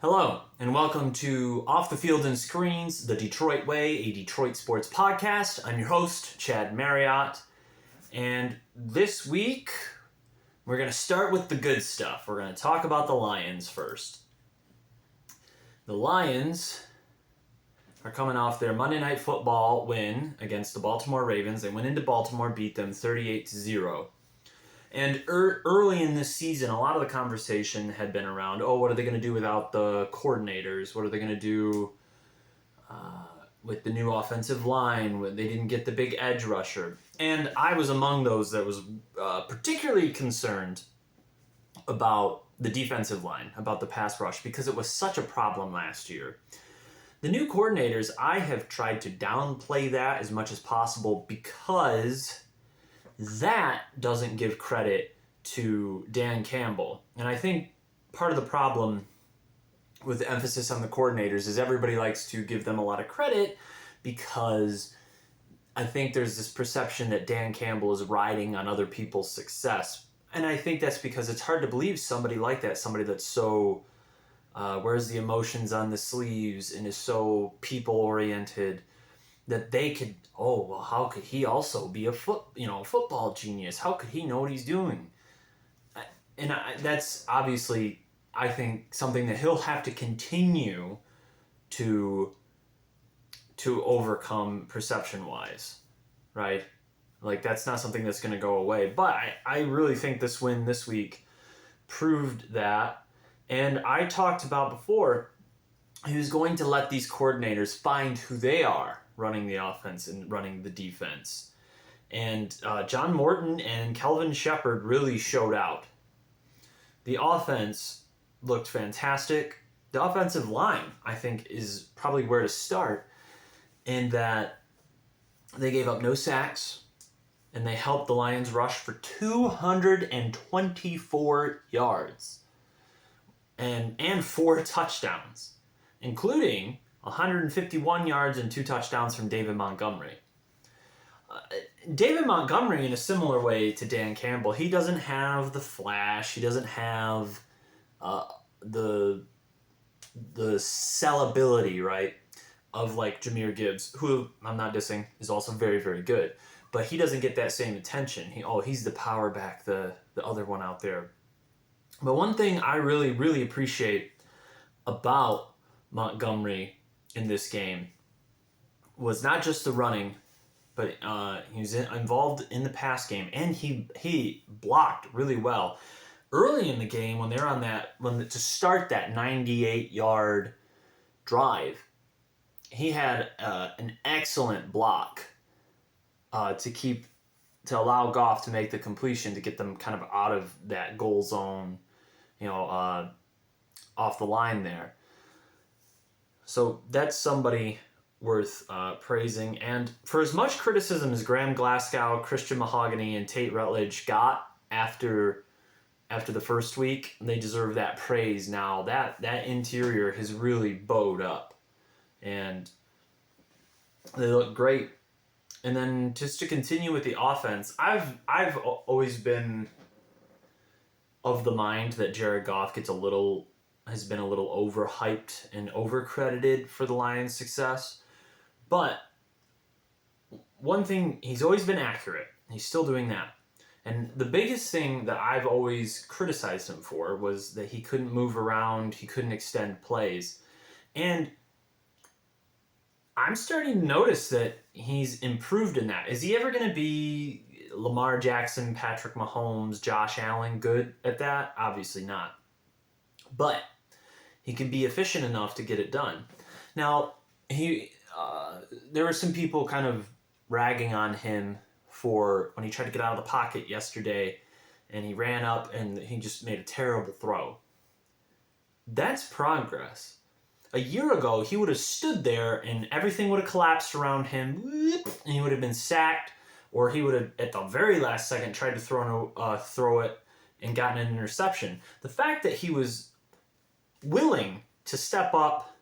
Hello, and welcome to Off the Field and Screens, the Detroit Way, a Detroit sports podcast. I'm your host, Chad Marriott, and this week we're going to start with the good stuff. We're going to talk about the Lions first. The Lions are coming off their Monday Night Football win against the Baltimore Ravens. They went into Baltimore, beat them 38-0. And early in this season, a lot of the conversation had been around, what are they going to do without the coordinators? What are they going to do with the new offensive line when they didn't get the big edge rusher? And I was among those that was particularly concerned about the defensive line, about the pass rush, because it was such a problem last year. The new coordinators, I have tried to downplay that as much as possible because that doesn't give credit to Dan Campbell. And I think part of the problem with the emphasis on the coordinators is everybody likes to give them a lot of credit because I think there's this perception that Dan Campbell is riding on other people's success. And I think that's because it's hard to believe somebody like that, somebody that's so wears the emotions on the sleeves and is so people-oriented, that they could, how could he also be a football genius? How could he know what he's doing? And that's obviously, I think, something that he'll have to continue to overcome perception-wise, right? Like, that's not something that's going to go away. But I really think this win this week proved that. And I talked about before, he was going to let these coordinators find who they are running the offense and running the defense. And John Morton and Kelvin Sheppard really showed out. The offense looked fantastic. The offensive line, I think, is probably where to start, in that they gave up no sacks, and they helped the Lions rush for 224 yards and 4 touchdowns, including 151 yards and 2 touchdowns from David Montgomery. David Montgomery, in a similar way to Dan Campbell, he doesn't have the flash. He doesn't have the sellability, right, of like Jahmyr Gibbs, who I'm not dissing, is also very, very good. But he doesn't get that same attention. He's the power back, the other one out there. But one thing I really, really appreciate about Montgomery in this game was not just the running, but he was involved in the pass game, and he blocked really well. Early in the game, when they're on to start that 98-yard drive, he had an excellent block to allow Goff to make the completion to get them kind of out of that goal zone, off the line there. So that's somebody worth praising. And for as much criticism as Graham Glasgow, Christian Mahogany, and Tate Rutledge got after the first week, they deserve that praise now. That interior has really bowed up, and they look great. And then just to continue with the offense, I've always been of the mind that Jared Goff has been a little overhyped and overcredited for the Lions' success. But one thing, he's always been accurate. He's still doing that. And the biggest thing that I've always criticized him for was that he couldn't move around, he couldn't extend plays. And I'm starting to notice that he's improved in that. Is he ever going to be Lamar Jackson, Patrick Mahomes, Josh Allen good at that? Obviously not. But he can be efficient enough to get it done. Now, there were some people kind of ragging on him for when he tried to get out of the pocket yesterday and he ran up and he just made a terrible throw. That's progress. A year ago, he would have stood there and everything would have collapsed around him and he would have been sacked, or he would have, at the very last second, tried to throw it and gotten an interception. The fact that he was willing to step up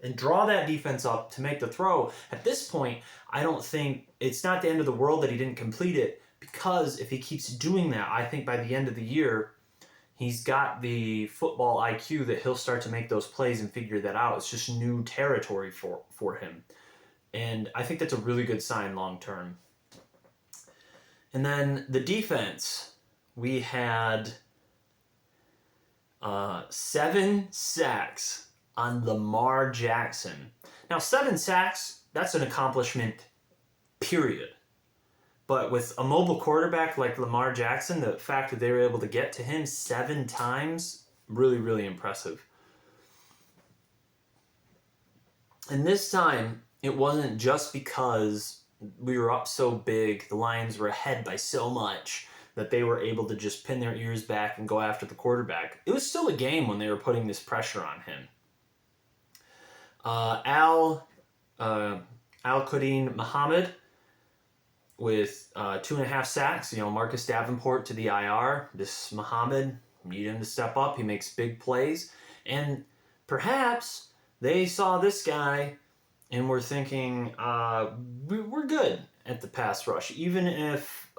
and draw that defense up to make the throw, at this point, I don't think it's not the end of the world that he didn't complete it, because if he keeps doing that, I think by the end of the year, He's got the football IQ that he'll start to make those plays and figure that out. It's just new territory for him. And I think that's a really good sign long term. And then the defense, we had 7 sacks on Lamar Jackson. Now, 7 sacks, that's an accomplishment, period. But with a mobile quarterback like Lamar Jackson, the fact that they were able to get to him 7 times, really, really impressive. And this time, it wasn't just because we were up so big, the Lions were ahead by so much, that they were able to just pin their ears back and go after the quarterback. It was still a game when they were putting this pressure on him. Al-Quadin Muhammad with 2.5 sacks. Marcus Davenport to the IR. This Muhammad, need him to step up. He makes big plays. And perhaps they saw this guy and were thinking, we're good at the pass rush. Even if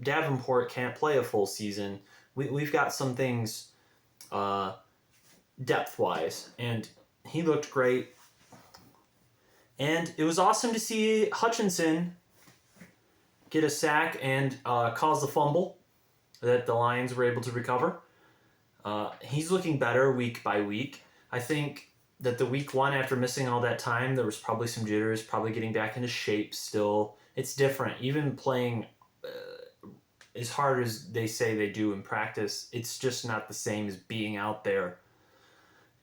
Davenport can't play a full season, we've got some things depth-wise. And he looked great. And it was awesome to see Hutchinson get a sack and cause the fumble that the Lions were able to recover. He's looking better week by week. I think that the week 1, after missing all that time, there was probably some jitters, probably getting back into shape still. It's different. Even playing as hard as they say they do in practice, it's just not the same as being out there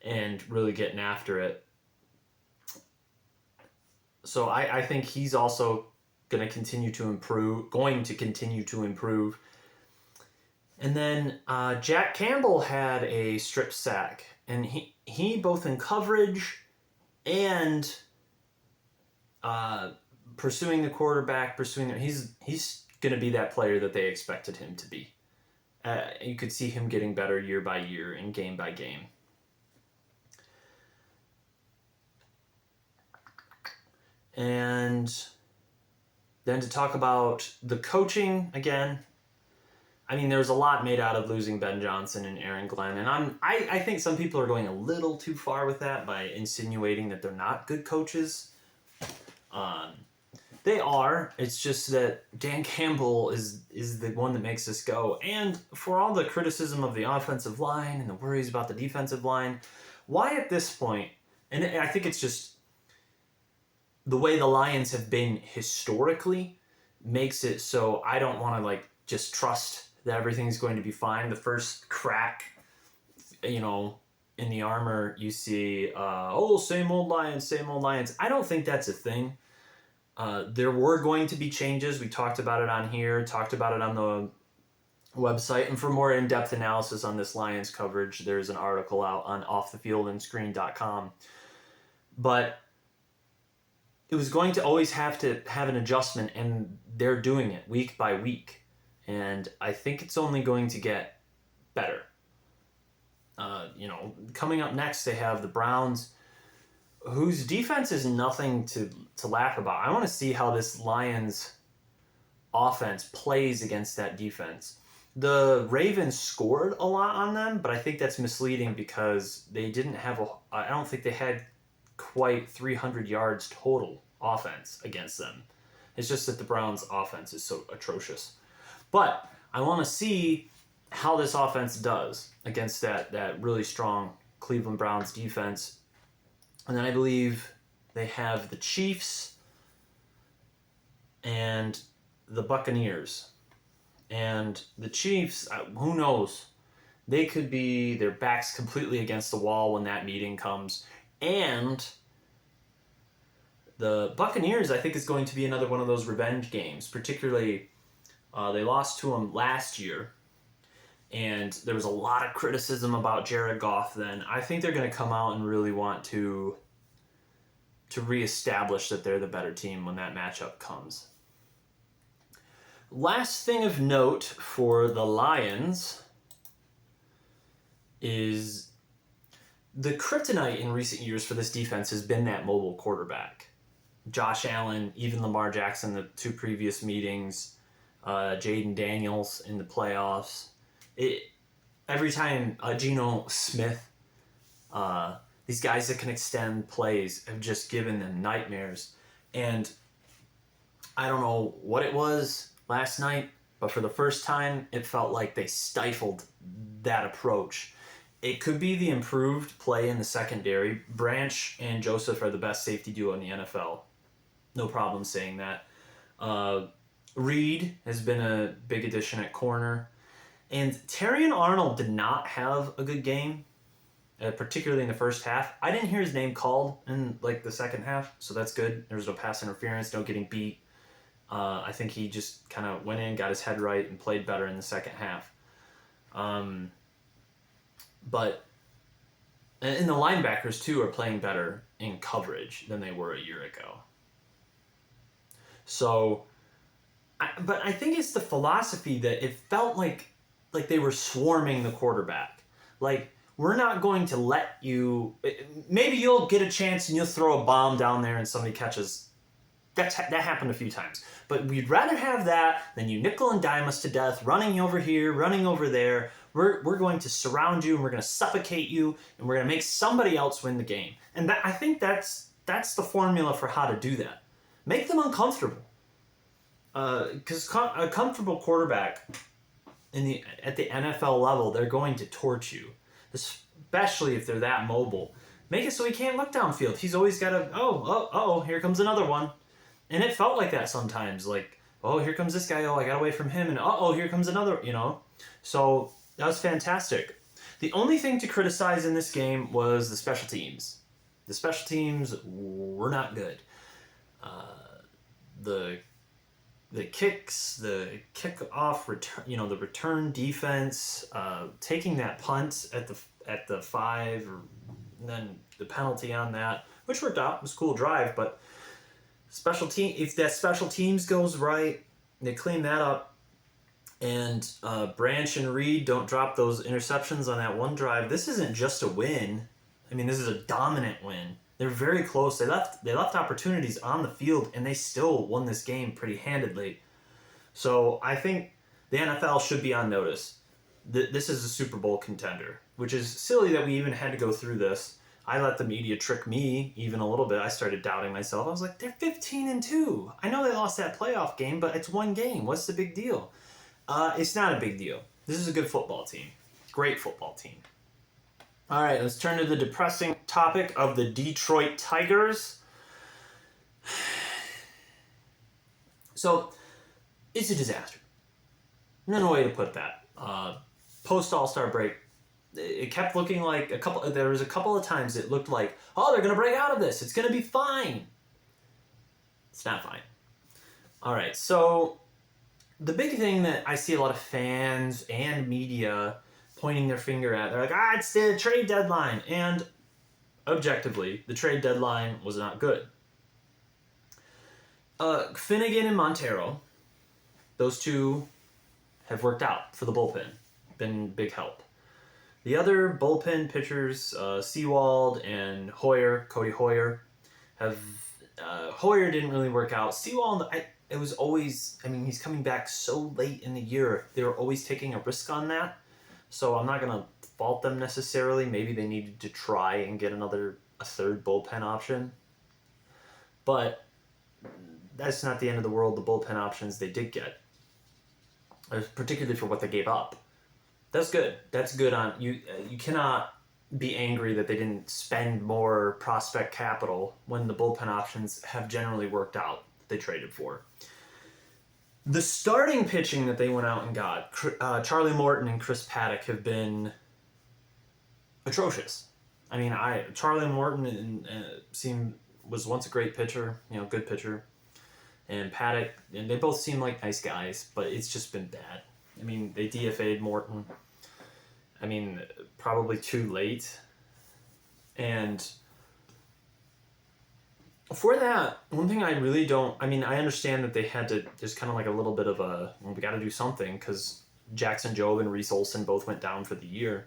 and really getting after it. So I think he's also going to continue to improve. And then Jack Campbell had a strip sack, and he both in coverage and pursuing the quarterback, he's going to be that player that they expected him to be. You could see him getting better year by year and game by game. And then to talk about the coaching again, I mean, there's a lot made out of losing Ben Johnson and Aaron Glenn, and I think some people are going a little too far with that by insinuating that they're not good coaches. They are. It's just that Dan Campbell is the one that makes this go. And for all the criticism of the offensive line and the worries about the defensive line, why at this point, and I think it's just the way the Lions have been historically makes it so I don't want to just trust that everything's going to be fine. The first crack, in the armor, you see, same old Lions. I don't think that's a thing. There were going to be changes. We talked about it on here, talked about it on the website. And for more in-depth analysis on this Lions coverage, there's an article out on offthefieldandscreen.com. But it was going to always have to have an adjustment, and they're doing it week by week. And I think it's only going to get better. Coming up next, they have the Browns, whose defense is nothing to laugh about. I want to see how this Lions offense plays against that defense. The Ravens scored a lot on them, but I think that's misleading because they didn't have I don't think they had quite 300 yards total offense against them. It's just that the Browns offense is so atrocious. But I want to see how this offense does against that really strong Cleveland Browns defense. And then I believe they have the Chiefs and the Buccaneers. And the Chiefs, who knows? They could be their backs completely against the wall when that meeting comes. And the Buccaneers, I think, is going to be another one of those revenge games. Particularly, they lost to them last year. And there was a lot of criticism about Jared Goff then. I think they're going to come out and really want to reestablish that they're the better team when that matchup comes. Last thing of note for the Lions is the kryptonite in recent years for this defense has been that mobile quarterback. Josh Allen, even Lamar Jackson, the 2 previous meetings, Jaden Daniels in the playoffs. every time Geno Smith, these guys that can extend plays have just given them nightmares. And I don't know what it was last night, but for the first time, it felt like they stifled that approach. It could be the improved play in the secondary. Branch and Joseph are the best safety duo in the NFL. No problem saying that. Reed has been a big addition at corner. And Terrion Arnold did not have a good game, particularly in the first half. I didn't hear his name called in like the second half, so that's good. There was no pass interference, no getting beat. I think he just kind of went in, got his head right, and played better in the second half. But and the linebackers too are playing better in coverage than they were a year ago. So, but I think it's the philosophy that it felt like they were swarming the quarterback. Like, we're not going to let you. Maybe you'll get a chance and you'll throw a bomb down there and somebody catches. That happened a few times. But we'd rather have that than you nickel and dime us to death, running over here, running over there. We're going to surround you and we're going to suffocate you and we're going to make somebody else win the game. And I think that's the formula for how to do that. Make them uncomfortable. Because a comfortable quarterback at the NFL level, they're going to torch you, especially if they're that mobile. Make it so he can't look downfield. He's always got to, here comes another one. And it felt like that sometimes. Like, oh, here comes this guy. Oh, I got away from him. And here comes another, So that was fantastic. The only thing to criticize in this game was the special teams. The special teams were not good. The kicks, the kickoff return, the return defense, taking that punt at the 5, and then the penalty on that, which worked out. It was a cool drive, but if that special teams goes right, they clean that up, and Branch and Reed don't drop those interceptions on that one drive. This isn't just a win. I mean, this is a dominant win. They're very close. They left opportunities on the field, and they still won this game pretty handedly. So I think the NFL should be on notice. This is a Super Bowl contender, which is silly that we even had to go through this. I let the media trick me even a little bit. I started doubting myself. I was like, they're 15-2. I know they lost that playoff game, but it's one game. What's the big deal? It's not a big deal. This is a good football team. Great football team. All right, let's turn to the depressing topic of the Detroit Tigers. So, it's a disaster. No way to put that. Post All-Star break, it kept looking like there was a couple of times it looked like, they're going to break out of this. It's going to be fine. It's not fine. All right, so the big thing that I see a lot of fans and media pointing their finger at, they're like, it's the trade deadline. And objectively, the trade deadline was not good. Finnegan and Montero, those two have worked out for the bullpen. Been big help. The other bullpen pitchers, Sewald and Cody Hoyer, Hoyer didn't really work out. Sewald, it was always, he's coming back so late in the year. They were always taking a risk on that. So I'm not going to fault them necessarily. Maybe they needed to try and get a third bullpen option. But that's not the end of the world. The bullpen options they did get, particularly for what they gave up. That's good. That's good on you. You cannot be angry that they didn't spend more prospect capital when the bullpen options have generally worked out that they traded for. The starting pitching that they went out and got, Charlie Morton and Chris Paddack, have been atrocious. Charlie Morton was once a great pitcher, good pitcher, and Paddack, and they both seem like nice guys, but it's just been bad. They DFA'd Morton. Probably too late. And for that, one thing I really don't... I understand that they had to... There's kind of like a little bit of we got to do something, because Jackson Jobe and Reese Olson both went down for the year.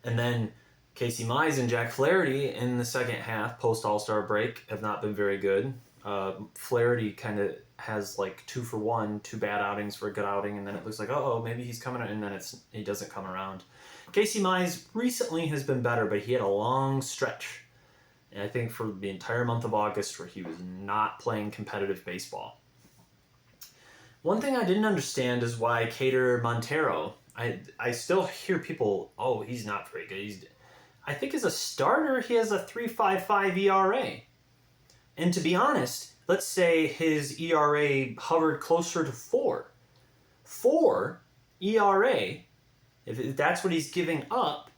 And then Casey Mize and Jack Flaherty in the second half, post-All-Star break, have not been very good. Flaherty kind of has like 2 for 1, 2 bad outings for a good outing, and then it looks like, oh, maybe he's coming, and then he doesn't come around. Casey Mize recently has been better, but he had a long stretch, and I think for the entire month of August where he was not playing competitive baseball. One thing I didn't understand is why Kader Montero, I still hear people, oh, he's not very good. I think as a starter, he has a 3.55 ERA. And to be honest, let's say his ERA hovered closer to 4. 4 ERA, if that's what he's giving up,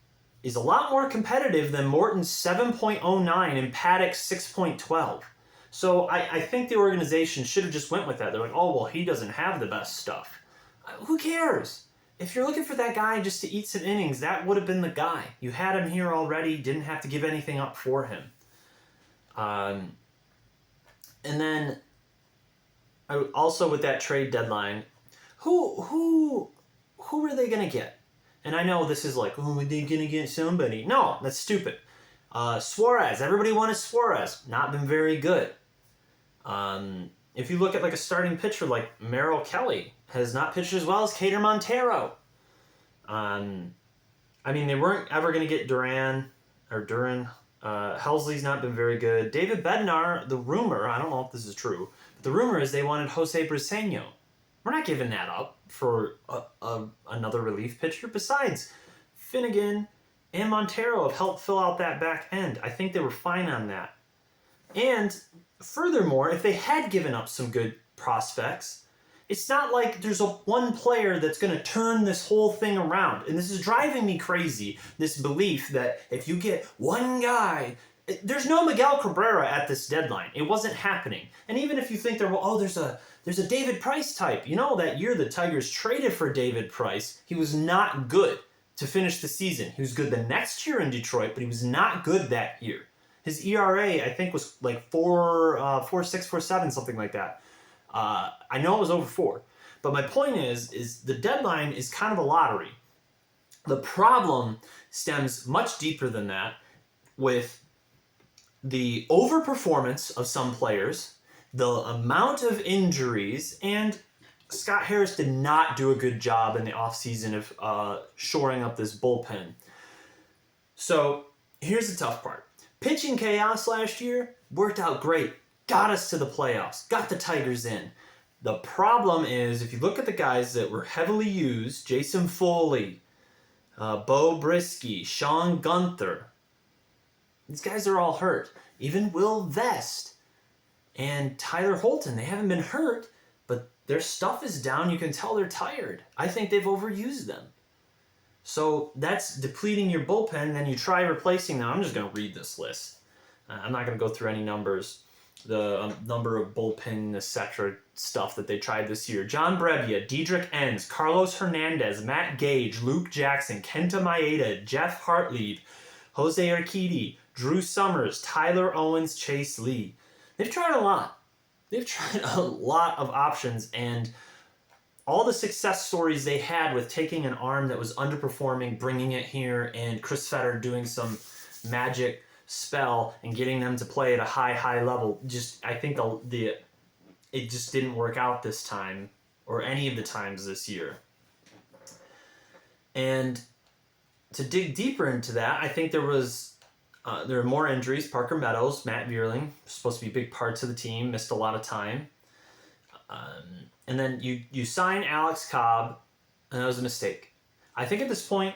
is a lot more competitive than Morton's 7.09 and Paddock's 6.12. So I think the organization should have just went with that. They're like, oh, well, he doesn't have the best stuff. Who cares? If you're looking for that guy just to eat some innings, that would have been the guy. You had him here already, didn't have to give anything up for him. And then also with that trade deadline, who are they going to get? And I know this is like, oh, are they going to get somebody? No, that's stupid. Suarez, everybody wanted Suarez. Not been very good. If you look at like a starting pitcher like Merrill Kelly, has not pitched as well as Kader Montero. I mean, they weren't ever going to get Duran. Helsley's not been very good. David Bednar, the rumor, I don't know if this is true, but the rumor is they wanted Jose Briseño. We're not giving that up for another relief pitcher. Besides, Finnegan and Montero have helped fill out that back end. I think they were fine on that. And furthermore, if they had given up some good prospects, it's not like there's one player that's going to turn this whole thing around. And this is driving me crazy, this belief that if you get one guy, there's no Miguel Cabrera at this deadline. It wasn't happening. And even if you think there's a David Price type. You know, that year the Tigers traded for David Price, he was not good to finish the season. He was good the next year in Detroit, but he was not good that year. His ERA, I think, was like 4.6, 4.7, something like that. I know it was over 4. But my point is the deadline is kind of a lottery. The problem stems much deeper than that with the overperformance of some players, the amount of injuries, and Scott Harris did not do a good job in the offseason of shoring up this bullpen. So here's the tough part. Pitching chaos last year worked out great. Got us to the playoffs. Got the Tigers in. The problem is, if you look at the guys that were heavily used, Jason Foley, Bo Brisky, Sean Gunther, these guys are all hurt. Even Will Vest and Tyler Holton, they haven't been hurt, but their stuff is down. You can tell they're tired. I think they've overused them. So that's depleting your bullpen, then you try replacing them. I'm just going to read this list. I'm not going to go through any numbers. The number of bullpen, etc. stuff that they tried this year. John Brebbia, Diedrich Enns, Carlos Hernandez, Matt Gage, Luke Jackson, Kenta Maeda, Jeff Hartlieb, Jose Urquidy, Drew Summers, Tyler Owens, Chase Lee. They've tried a lot. They've tried a lot of options, and all the success stories they had with taking an arm that was underperforming, bringing it here, and Chris Fetter doing some magic spell and getting them to play at a high level. I think it just didn't work out this time, or any of the times this year. And to dig deeper into that, I think there were more injuries. Parker Meadows, Matt Vierling, supposed to be big parts of the team, missed a lot of time. And then you sign Alex Cobb, and that was a mistake. I think at this point,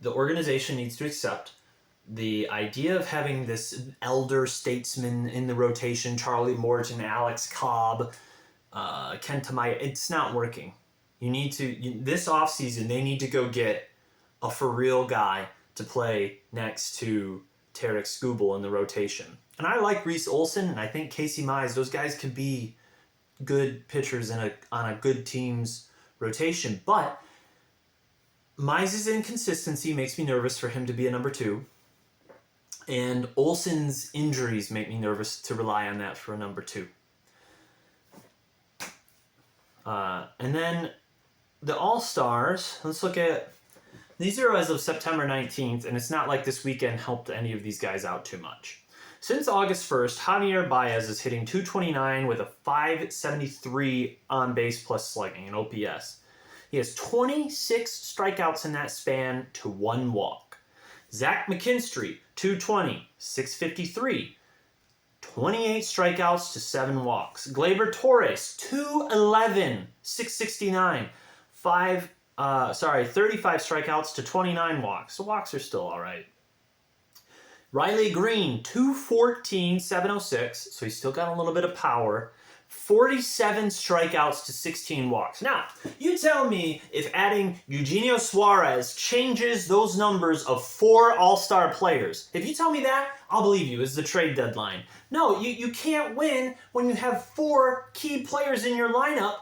the organization needs to accept the idea of having this elder statesman in the rotation, Charlie Morton, Alex Cobb, Kenta Maeda. It's not working. This offseason, they need to go get a for-real guy to play next to Tarek Skubal in the rotation. And I like Reese Olson, and I think Casey Mize. Those guys could be good pitchers on a good team's rotation. But Mize's inconsistency makes me nervous for him to be a number 2. And Olson's injuries make me nervous to rely on that for a number 2. And then the All-Stars, let's look at... These are as of September 19th, and it's not like this weekend helped any of these guys out too much. Since August 1st, Javier Baez is hitting .229 with a .573 on base plus slugging, an OPS. He has 26 strikeouts in that span to 1 walk. Zach McKinstry, .220, .653, 28 strikeouts to 7 walks. Gleyber Torres, .211, .669, 35 strikeouts to 29 walks. The walks are still all right. Riley Green, .214, .706, so he's still got a little bit of power. 47 strikeouts to 16 walks. Now, you tell me if adding Eugenio Suarez changes those numbers of 4 all-star players. If you tell me that, I'll believe you. It's the trade deadline. No, you can't win when you have 4 key players in your lineup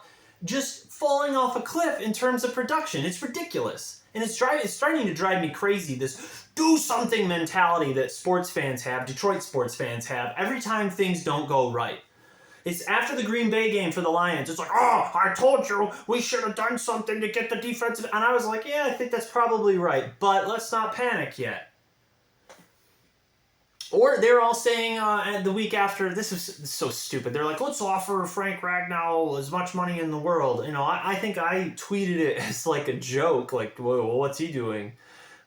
just falling off a cliff in terms of production. It's ridiculous. And it's starting to drive me crazy, this do-something mentality that sports fans have, Detroit sports fans have, every time things don't go right. It's after the Green Bay game for the Lions. It's like, oh, I told you we should have done something to get the defensive... And I was like, yeah, I think that's probably right. But let's not panic yet. Or they're all saying the week after, this is so stupid. They're like, let's offer Frank Ragnow as much money in the world. You know, I think I tweeted it as like a joke. Like, whoa, what's he doing?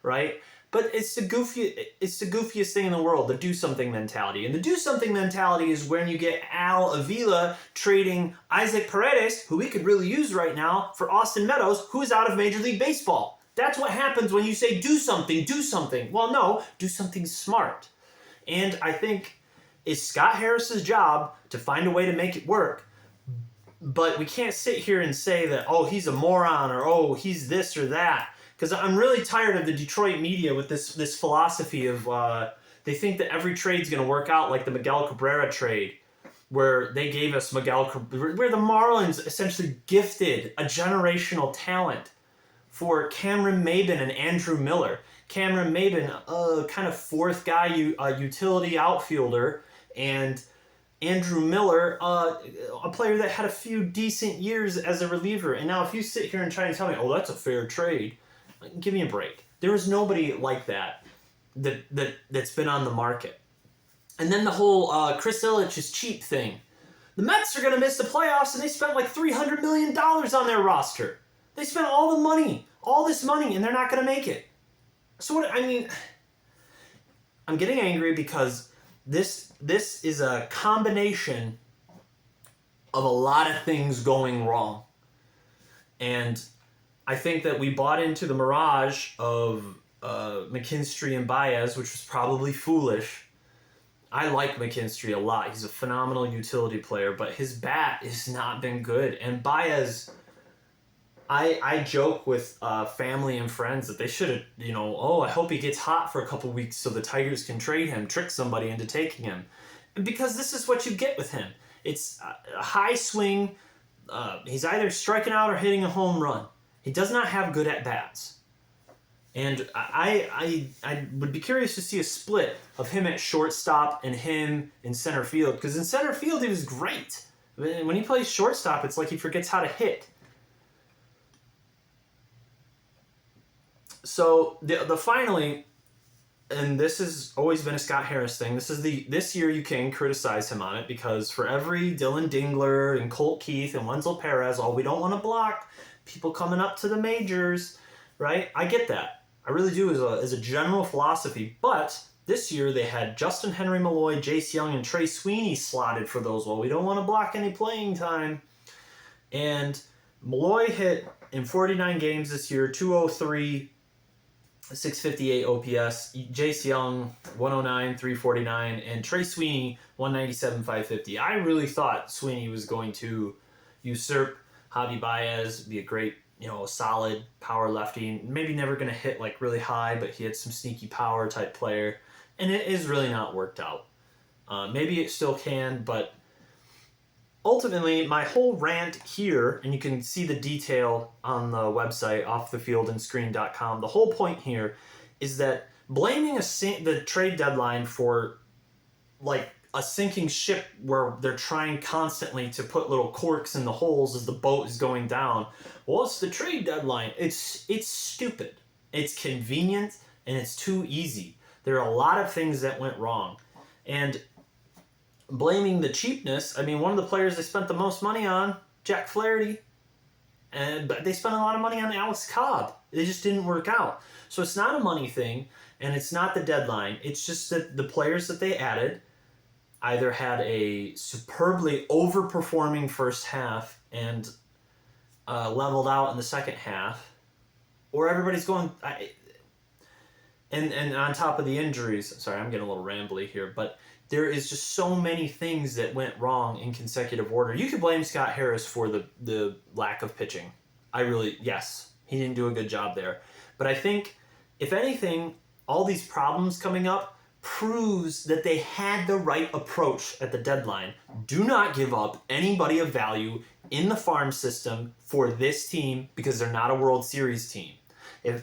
Right? But it's the goofiest thing in the world, the do-something mentality. And the do-something mentality is when you get Al Avila trading Isaac Paredes, who we could really use right now, for Austin Meadows, who is out of Major League Baseball. That's what happens when you say do something, do something. Well, no, do something smart. And I think it's Scott Harris's job to find a way to make it work. But we can't sit here and say that, oh, he's a moron, or oh, he's this or that. Because I'm really tired of the Detroit media with this philosophy of they think that every trade's going to work out like the Miguel Cabrera trade, where they gave us Miguel Cabrera, where the Marlins essentially gifted a generational talent for Cameron Maybin and Andrew Miller. Cameron Maybin, kind of fourth guy, utility outfielder, and Andrew Miller, a player that had a few decent years as a reliever. And now if you sit here and try and tell me, oh, that's a fair trade, give me a break. There is nobody like that's been on the market. And then the whole Chris Ilitch is cheap thing. The Mets are going to miss the playoffs, and they spent like $300 million on their roster. They spent all this money, and they're not going to make it. So I'm getting angry because this is a combination of a lot of things going wrong. And I think that we bought into the mirage of McKinstry and Baez, which was probably foolish. I like McKinstry a lot. He's a phenomenal utility player, but his bat has not been good. And Baez, I joke with family and friends that they should have, I hope he gets hot for a couple weeks so the Tigers can trade him, trick somebody into taking him. Because this is what you get with him. It's a high swing. He's either striking out or hitting a home run. He does not have good at-bats. And I would be curious to see a split of him at shortstop and him in center field. Because in center field, he was great. When he plays shortstop, it's like he forgets how to hit. So the finally, and this has always been a Scott Harris thing, this year you can criticize him on it, because for every Dylan Dingler and Colt Keith and Wenzel Perez, we don't want to block people coming up to the majors, right? I get that. I really do as a general philosophy. But this year they had Justin Henry Malloy, Jace Young, and Trey Sweeney slotted for those. Well, we don't want to block any playing time. And Malloy hit in 49 games this year, 203, 658 OPS. Jace Young, 109, 349. And Trey Sweeney, 197, 550. I really thought Sweeney was going to usurp Javi Baez, be a great, solid power lefty. Maybe never going to hit like really high, but he had some sneaky power type player. And it is really not worked out. Maybe it still can, but ultimately my whole rant here, and you can see the detail on the website, offthefieldandscreen.com, the whole point here is that blaming the trade deadline for like a sinking ship where they're trying constantly to put little corks in the holes as the boat is going down. Well, it's the trade deadline. It's stupid. It's convenient, and it's too easy. There are a lot of things that went wrong. And blaming the cheapness, I mean, one of the players they spent the most money on, Jack Flaherty, but they spent a lot of money on Alex Cobb. It just didn't work out. So it's not a money thing, and it's not the deadline. It's just that the players that they added either had a superbly overperforming first half and leveled out in the second half, or everybody's going... And on top of the injuries, sorry, I'm getting a little rambly here, but there is just so many things that went wrong in consecutive order. You could blame Scott Harris for the lack of pitching. Yes, he didn't do a good job there. But I think, if anything, all these problems coming up proves that they had the right approach at the deadline. Do not give up anybody of value in the farm system for this team because they're not a World Series team.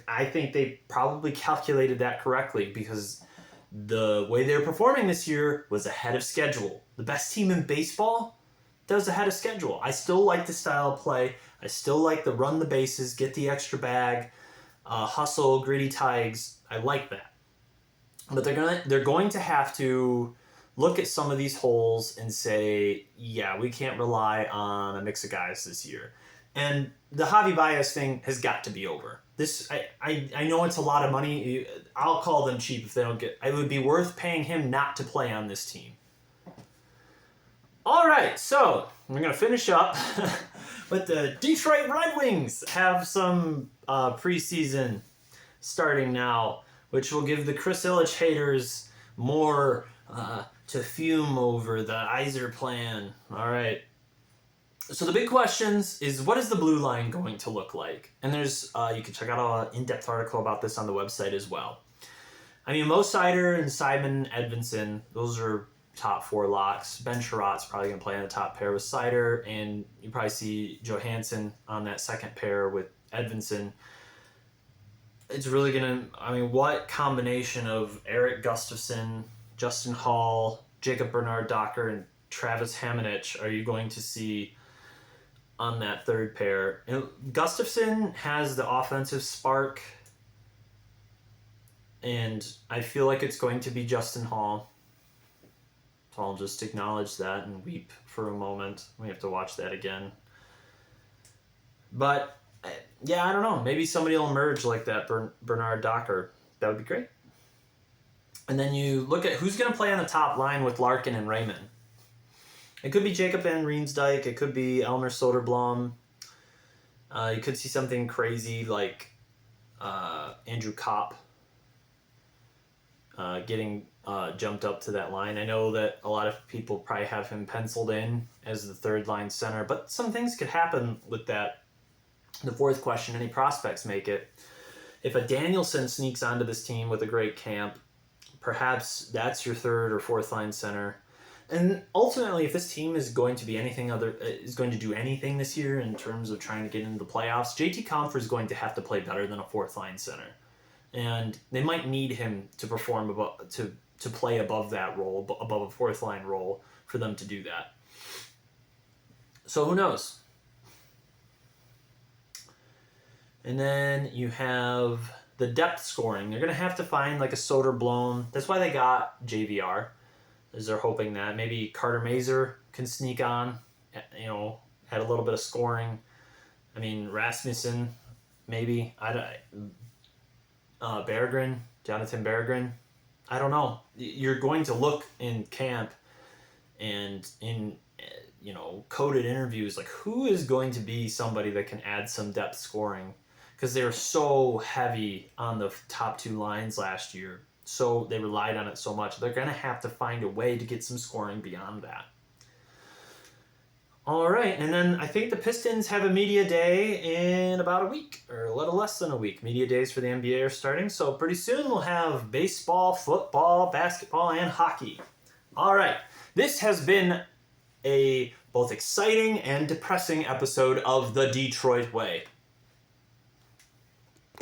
I think they probably calculated that correctly because the way they were performing this year was ahead of schedule. The best team in baseball, that was ahead of schedule. I still like the style of play. I still like the run the bases, get the extra bag, hustle, gritty Tigers. I like that. But they're going to have to look at some of these holes and say, yeah, we can't rely on a mix of guys this year. And the Javi Baez thing has got to be over. I know it's a lot of money. I'll call them cheap if they don't get... It would be worth paying him not to play on this team. All right, so we're going to finish up with the Detroit Red Wings. Have some preseason starting now, which will give the Chris Ilitch haters more to fume over the Yzer plan. All right. So the big questions is, what is the blue line going to look like? And there's you can check out an in-depth article about this on the website as well. I mean, Mo Seider and Simon Edvinsson, those are top 4 locks. Ben Sherratt's probably going to play in the top pair with Seider, and you probably see Johansson on that second pair with Edvinsson. It's really going to... I mean, what combination of Eric Gustafson, Justin Hall, Jacob Bernard-Docker, and Travis Hamonic are you going to see on that third pair? Gustafson has the offensive spark, and I feel like it's going to be Justin Hall. So I'll just acknowledge that and weep for a moment. We have to watch that again. But, yeah, I don't know. Maybe somebody will emerge like that Bernard-Docker. That would be great. And then you look at who's going to play on the top line with Larkin and Raymond. It could be Jacob Van Riemsdyk. It could be Elmer Soderblom. You could see something crazy like Andrew Kopp getting jumped up to that line. I know that a lot of people probably have him penciled in as the third line center, but some things could happen with that. The fourth question, any prospects make it? If a Danielson sneaks onto this team with a great camp, perhaps that's your third or fourth line center. And ultimately, if this team is going to be is going to do anything this year in terms of trying to get into the playoffs, JT Compher is going to have to play better than a fourth line center, and they might need him to perform to play above that role, above a fourth line role, for them to do that. So who knows? And then you have the depth scoring. They're going to have to find like a Soderblom. That's why they got JVR. Is they're hoping that maybe Carter Mazer can sneak on, had a little bit of scoring. I mean, Rasmussen, maybe. Berggren, Jonathan Berggren. I don't know. You're going to look in camp and in, coded interviews, like who is going to be somebody that can add some depth scoring? Because they were so heavy on the top 2 lines last year. So they relied on it so much. They're going to have to find a way to get some scoring beyond that. All right, and then I think the Pistons have a media day in about a week, or a little less than a week. Media days for the NBA are starting, so pretty soon we'll have baseball, football, basketball, and hockey. All right, this has been a both exciting and depressing episode of The Detroit Way.